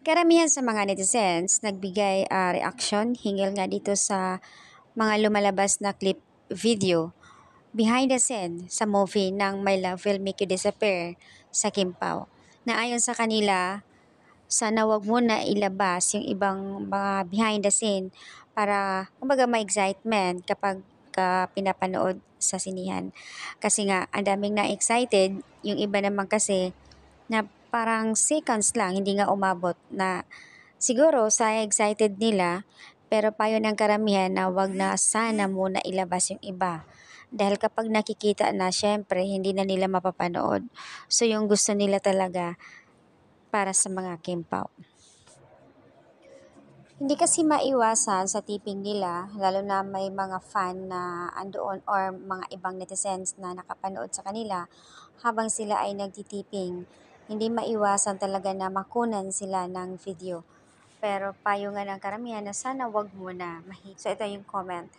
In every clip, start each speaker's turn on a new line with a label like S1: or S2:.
S1: Karamihan sa mga netizens nagbigay reaksyon hinggil nga dito sa mga lumalabas na clip video behind the scene sa movie ng My Love Will Make You Disappear sa Kim Pao. Na ayon sa kanila, sana wag mo na ilabas yung ibang mga behind the scene para kumbaga ma-excitement kapag pinapanood sa sinihan. Kasi nga, ang daming na-excited, yung iba naman kasi na parang seconds lang, hindi nga umabot na siguro sa excited nila, pero payo ng karamihan na wag na sana muna ilabas yung iba. Dahil kapag nakikita na, syempre, hindi na nila mapapanood. So, yung gusto nila talaga para sa mga kimpaw. Hindi kasi maiwasan sa tipping nila, lalo na may mga fan na andoon or mga ibang netizens na nakapanood sa kanila habang sila ay nagtitiping. Hindi maiwasan talaga na makunan sila ng video. Pero payo nga ng karamihan na sana wag muna. So ito yung comment.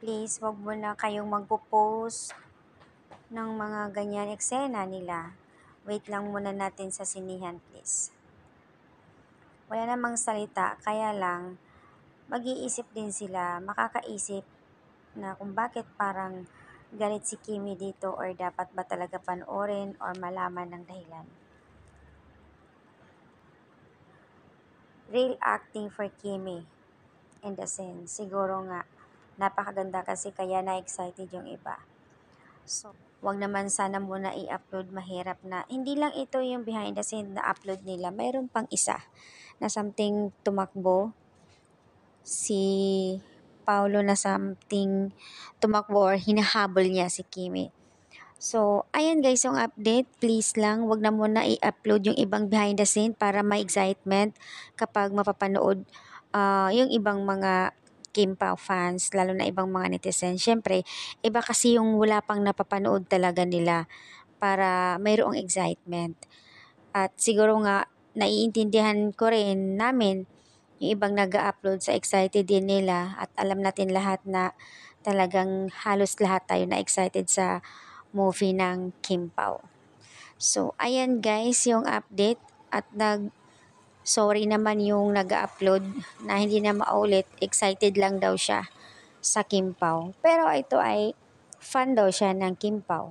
S1: Please, wag mo na kayong magpo-post ng mga ganyan eksena nila. Wait lang muna natin sa sinihan, please. Wala namang salita, kaya lang mag-iisip din sila, makakaisip na kung bakit parang galit si Kimi dito or dapat ba talaga panoorin or malaman ng dahilan. Real acting for Kimi in the scene. Siguro nga, napakaganda kasi kaya na-excited yung iba. So, wag naman sana muna i-upload, mahirap na. Hindi lang ito yung behind the scene na upload nila. Mayroon pang isa na something tumakbo. Si Paulo na something tumakbo or hinahabol niya si Kimi. So, ayan guys yung update. Please lang, wag na muna i-upload yung ibang behind the scene para may excitement kapag mapapanood yung ibang mga Kim Pao fans, lalo na ibang mga netizens. Siyempre, iba kasi yung wala pang napapanood talaga nila para mayroong excitement. At siguro nga, naiintindihan ko rin namin yung ibang nag-upload sa excited din nila at alam natin lahat na talagang halos lahat tayo na excited sa movie ng Kim Pao. So, ayan guys yung update at sorry naman yung nag-upload na hindi na maulit. Excited lang daw siya sa Kim Pao. Pero ito ay fan daw siya ng Kim Pao.